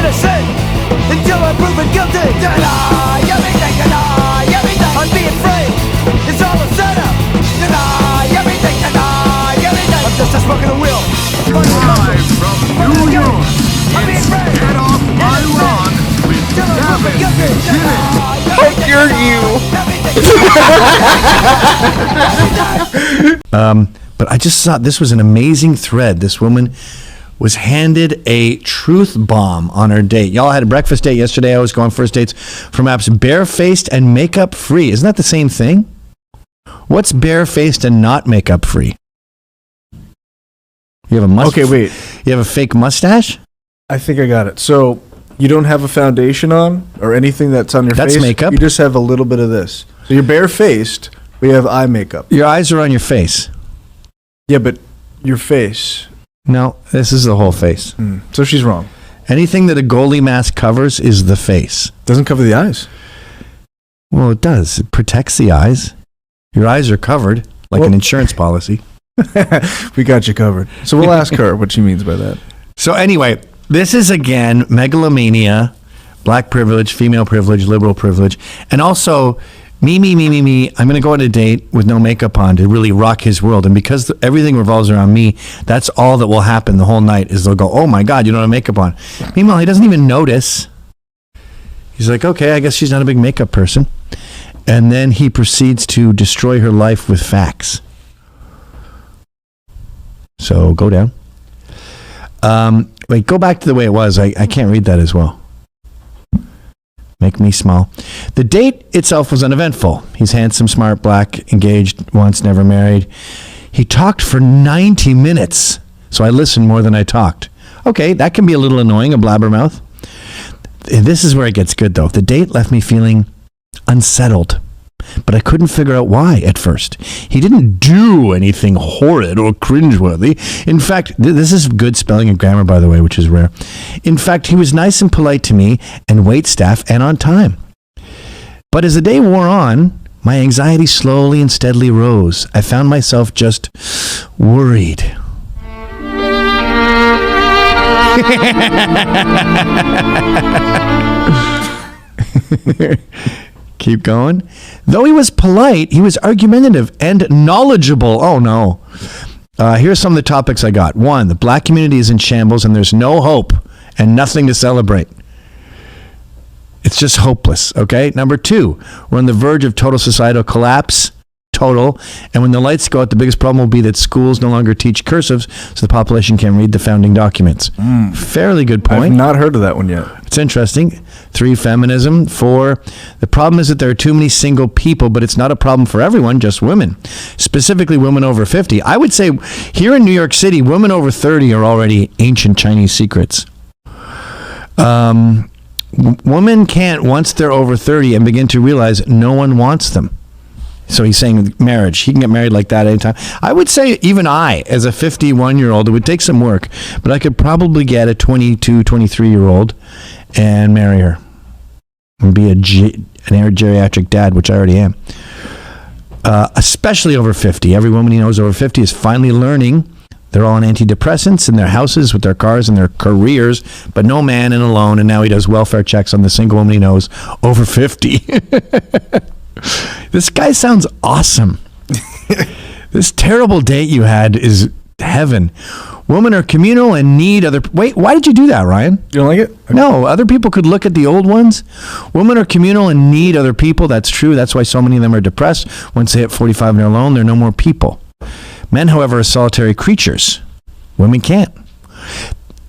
innocent until I'm proven guilty. Deny everything, deny everything. I'm being free, it's all a setup. Deny everything, deny everything. I'm just a smoke in the wheel. Live from New York, I'm being it's free. Get Off My Lawn with Till I'm proven Gavin guilty. and Janet. How dare you? But I just thought this was an amazing thread. This woman was handed a truth bomb on her date. Y'all had a breakfast date yesterday. I was going first dates for maps barefaced and makeup free. Isn't that the same thing? What's barefaced and not makeup free? You have a mustache. Okay, wait. You have a fake mustache? I think I got it. So you don't have a foundation on or anything that's on your face? That's makeup. You just have a little bit of this. So you're barefaced, but you have eye makeup. Your eyes are on your face. Yeah, but your face. No, this is the whole face. So she's wrong. Anything that a goalie mask covers is the face. Doesn't cover the eyes. Well, it does. It protects the eyes. Your eyes are covered like an insurance policy. We got you covered. So we'll ask her what she means by that. So anyway, this is again megalomania, black privilege, female privilege, liberal privilege, and also me. I'm going to go on a date with no makeup on to really rock his world. And because everything revolves around me, that's all that will happen the whole night is they'll go, oh my God, you don't have makeup on. Meanwhile, he doesn't even notice. He's like, okay, I guess she's not a big makeup person. And then he proceeds to destroy her life with facts. So go down. Wait, go back to the way it was. I can't read that as well. Make me smile. The date itself was uneventful. He's handsome, smart, black, engaged, once, never married. He talked for 90 minutes. So I listened more than I talked. Okay, that can be a little annoying, a blabbermouth. This is where it gets good, though. The date left me feeling unsettled. But I couldn't figure out why at first. He didn't do anything horrid or cringeworthy. In fact, this is good spelling and grammar, by the way, which is rare. In fact, he was nice and polite to me and waitstaff and on time. But as the day wore on, my anxiety slowly and steadily rose. I found myself just worried. Keep going. Though he was polite, he was argumentative and knowledgeable. Oh, no. Here's some of the topics I got. 1, the black community is in shambles and there's no hope and nothing to celebrate. It's just hopeless, okay? Number 2, we're on the verge of total societal collapse. Total. And when the lights go out, the biggest problem will be that schools no longer teach cursive, so the population can read the founding documents. Fairly good point. I've not heard of that one yet. It's interesting. 3, feminism. 4, the problem is that there are too many single people, but it's not a problem for everyone, just women. Specifically, women over 50. I would say here in New York City, women over 30 are already ancient Chinese secrets. Women can't, once they're over 30, and begin to realize no one wants them. So he's saying marriage. He can get married like that anytime. I would say even I, as a 51-year-old, it would take some work, but I could probably get a 22, 23-year-old and marry her and be an geriatric dad, which I already am. Especially over 50. Every woman he knows over 50 is finally learning. They're all on antidepressants in their houses with their cars and their careers, but no man and alone, and now he does welfare checks on the single woman he knows over 50. This guy sounds awesome. This terrible date you had is heaven. Women are communal and need other... Wait, why did you do that, Ryan? You don't like it? Okay. No, other people could look at the old ones. Women are communal and need other people. That's true. That's why so many of them are depressed. Once they hit 45 and they're alone, they're no more people. Men, however, are solitary creatures. Women can't.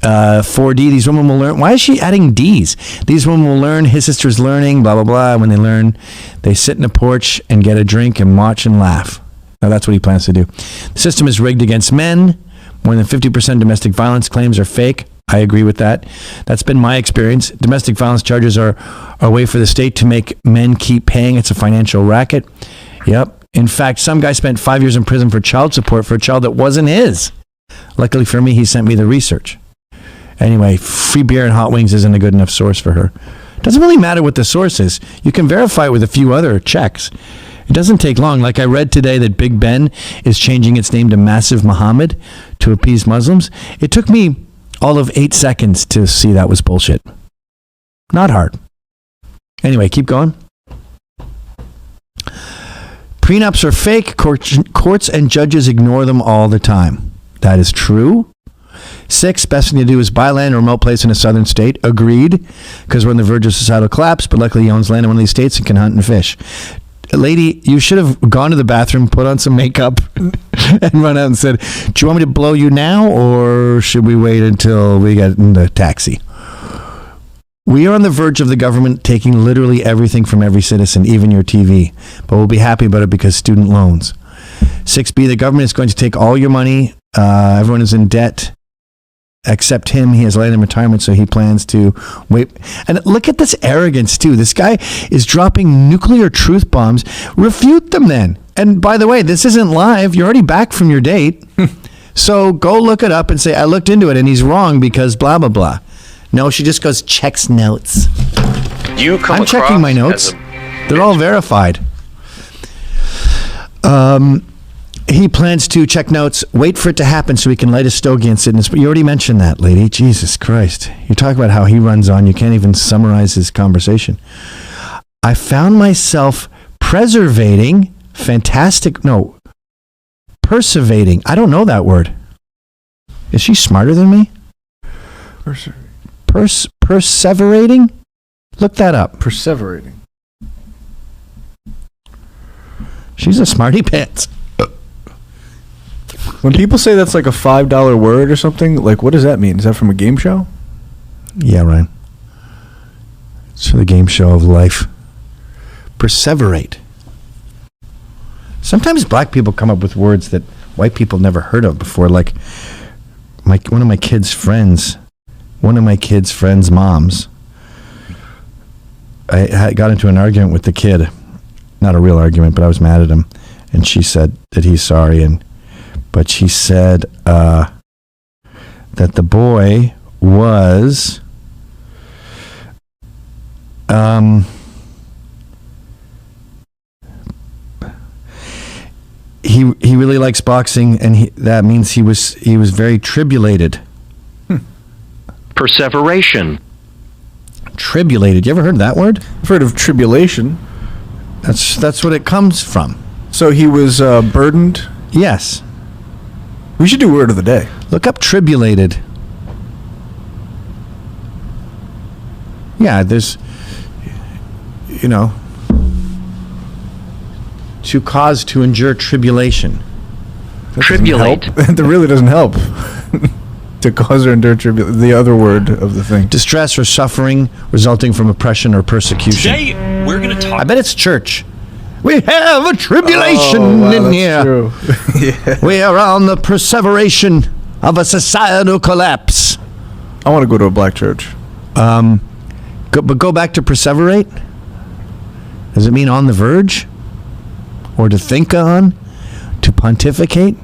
4D, these women will learn. Why is she adding D's? These women will learn. His sister's learning, blah, blah, blah. When they learn, they sit in a porch and get a drink and watch and laugh. Now, that's what he plans to do. The system is rigged against men. More than 50% domestic violence claims are fake. I agree with that. That's been my experience. Domestic violence charges are a way for the state to make men keep paying. It's a financial racket. Yep. In fact, some guy spent 5 years in prison for child support for a child that wasn't his. Luckily for me, he sent me the research. Anyway, free beer and hot wings isn't a good enough source for her. Doesn't really matter what the source is. You can verify it with a few other checks. It doesn't take long. Like I read today that Big Ben is changing its name to Massive Muhammad to appease Muslims. It took me all of 8 seconds to see that was bullshit. Not hard. Anyway, keep going. Prenups are fake. Courts and judges ignore them all the time. That is true. 6, best thing to do is buy land in a remote place in a southern state. Agreed, because we're on the verge of societal collapse, but luckily he owns land in one of these states and can hunt and fish. Lady, you should have gone to the bathroom, put on some makeup, and run out and said, do you want me to blow you now, or should we wait until we get in the taxi? We are on the verge of the government taking literally everything from every citizen, even your TV. But we'll be happy about it because student loans. 6B, the government is going to take all your money. Everyone is in debt except him. He has land in retirement, so he plans to wait. And look at this arrogance, too. This guy is dropping nuclear truth bombs. Refute them then. And by the way, this isn't live. You're already back from your date. So go look it up and say, I looked into it and he's wrong because blah, blah, blah. No, she just goes, checks notes. I'm checking my notes. They're all verified. He plans to check notes, wait for it to happen so he can light a stogie and sit in his... You already mentioned that, lady. Jesus Christ. You talk about how he runs on. You can't even summarize his conversation. I found myself perseverating. I don't know that word. Is she smarter than me? Perseverating? Look that up. Perseverating. She's a smarty pants. When people say that's like a $5 word or something, like what does that mean? Is that from a game show? Yeah, Ryan. It's for the game show of life. Perseverate. Sometimes black people come up with words that white people never heard of before, like one of my kids' friends' moms. I got into an argument with the kid. Not a real argument, but I was mad at him. And she said that he's sorry. But she said that the boy was... He really likes boxing, and that means he was very tribulated. Perseveration. Tribulated. You ever heard that word? I've heard of tribulation. That's what it comes from. So he was burdened? Yes. We should do word of the day. Look up tribulated. Yeah, there's, to cause, to endure tribulation. Tribulate. That really doesn't help. To cause or endure tribulation, the other word of the thing. Distress or suffering resulting from oppression or persecution. Today, we're going to talk... I bet it's church. We have a tribulation in here. True. Yeah. We are on the perseveration of a societal collapse. I want to go to a black church. But go back to perseverate. Does it mean on the verge? Or to think on? To pontificate?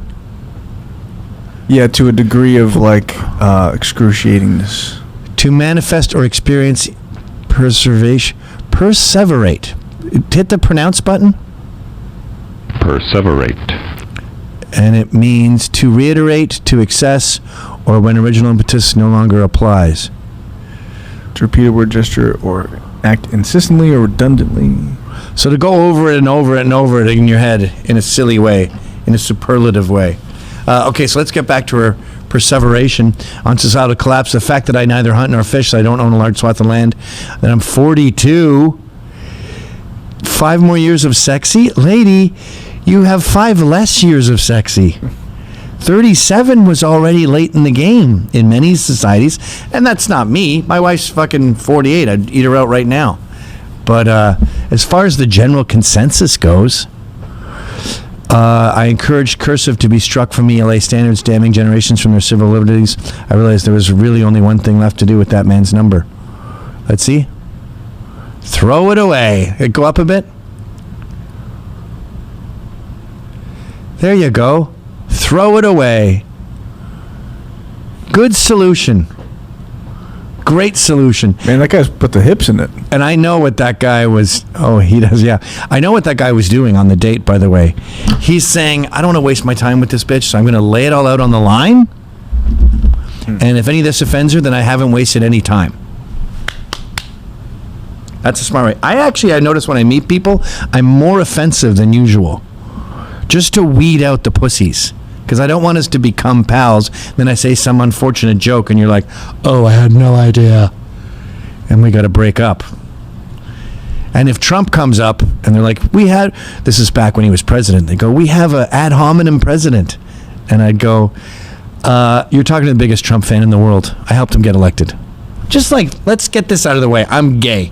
Yeah, to a degree of excruciatingness. To manifest or experience perseverate. Hit the pronounce button. Perseverate. And it means to reiterate, to excess, or when original impetus no longer applies. To repeat a word, gesture, or act insistently or redundantly. So to go over it and over it and over it in your head in a silly way, in a superlative way. Okay, so let's get back to her perseveration on societal collapse. The fact that I neither hunt nor fish, so I don't own a large swath of land, that I'm 42. 5 more years of sexy? Lady, you have 5 less years of sexy. 37 was already late in the game in many societies, and that's not me. My wife's fucking 48. I'd eat her out right now. But as far as the general consensus goes, I encouraged cursive to be struck from ELA standards, damning generations from their civil liberties. I realized there was really only one thing left to do with that man's number. Let's see. Throw it away. Go up a bit. There you go. Throw it away. Good solution. Great solution. Man, that guy's put the hips in it. And I know what that guy was... Oh, he does, yeah. I know what that guy was doing on the date, by the way. He's saying, I don't want to waste my time with this bitch, so I'm going to lay it all out on the line. And if any of this offends her, then I haven't wasted any time. That's a smart way. I notice when I meet people, I'm more offensive than usual. Just to weed out the pussies. Because I don't want us to become pals. Then I say some unfortunate joke and you're like, oh, I had no idea. And we got to break up. And if Trump comes up and they're like, this is back when he was president. They go, we have an ad hominem president. And I'd go, you're talking to the biggest Trump fan in the world. I helped him get elected. Just like, let's get this out of the way. I'm gay.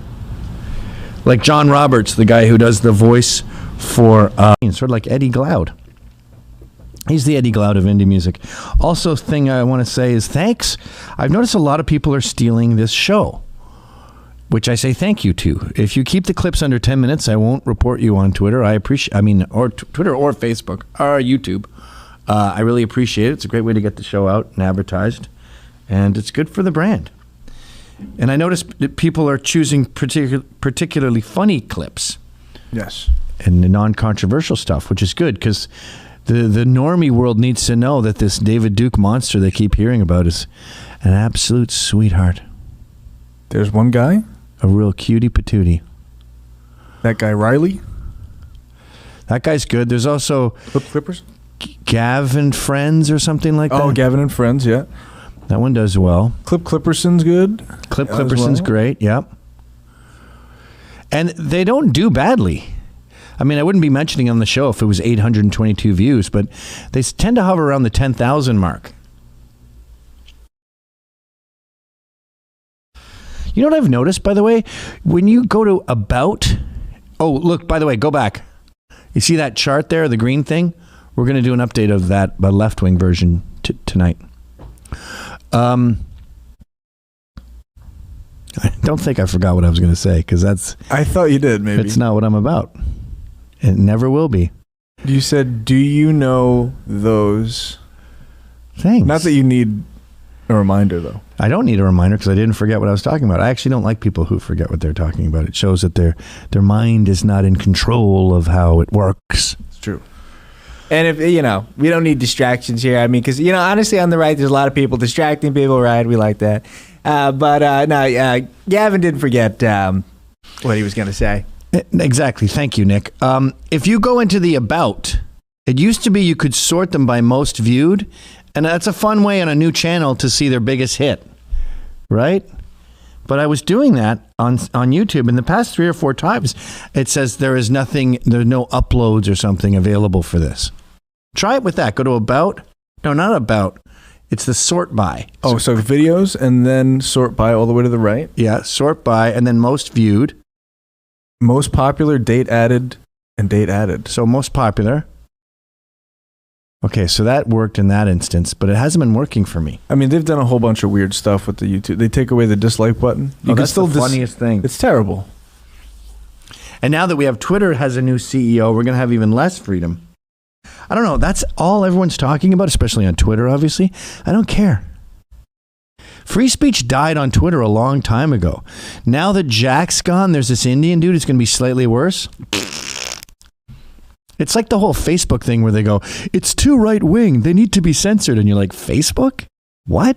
Like John Roberts, the guy who does the voice for, sort of like Eddie Glaude. He's the Eddie Glaude of indie music. Also, thing I want to say is thanks. I've noticed a lot of people are stealing this show, which I say thank you to. If you keep the clips under 10 minutes, I won't report you on Twitter. Or Twitter or Facebook or YouTube. I really appreciate it. It's a great way to get the show out and advertised, and it's good for the brand. And I noticed that people are choosing particularly funny clips. Yes. And the non-controversial stuff, which is good because the normie world needs to know that this David Duke monster they keep hearing about is an absolute sweetheart. There's one guy. A real cutie patootie. That guy Riley. That guy's good. There's also Clippers. Gavin Friends or something like that. Oh, Gavin and Friends, yeah. That one does well. Clipperson's good. Clipperson's great, yep. And they don't do badly. I mean, I wouldn't be mentioning on the show if it was 822 views, but they tend to hover around the 10,000 mark. You know what I've noticed, by the way? When you go to About... Oh, look, by the way, go back. You see that chart there, the green thing? We're going to do an update of that, the left-wing version tonight. I don't think I forgot what I was going to say, because that's... I thought you did, maybe. It's not what I'm about. It never will be. You said, do you know those things? Not that you need a reminder, though. I don't need a reminder because I didn't forget what I was talking about. I actually don't like people who forget what they're talking about. It shows that their mind is not in control of how it works. It's true. And if, we don't need distractions here. I mean, because, honestly, on the right, there's a lot of people distracting people, right? We like that. No, Gavin didn't forget what he was going to say. Exactly. Thank you, Nick. If you go into the About, it used to be you could sort them by most viewed, and that's a fun way on a new channel to see their biggest hit, right? But I was doing that on YouTube, and the past 3 or 4 times, it says there's no uploads or something available for this. Try it with that. Go to About. No, not About. It's the sort by. Oh, so videos and then sort by all the way to the right? Yeah, sort by, and then most viewed. Most popular, date added, and date added. So most popular. Okay, so that worked in that instance, but it hasn't been working for me. I mean, they've done a whole bunch of weird stuff with the YouTube. They take away the dislike button. That's the funniest thing. It's terrible. And now that we have Twitter has a new CEO, we're going to have even less freedom. I don't know. That's all everyone's talking about, especially on Twitter, obviously. I don't care. Free speech died on Twitter a long time ago. Now that Jack's gone, there's this Indian dude who's going to be slightly worse. It's like the whole Facebook thing where they go, it's too right-wing, they need to be censored. And you're like, Facebook? What?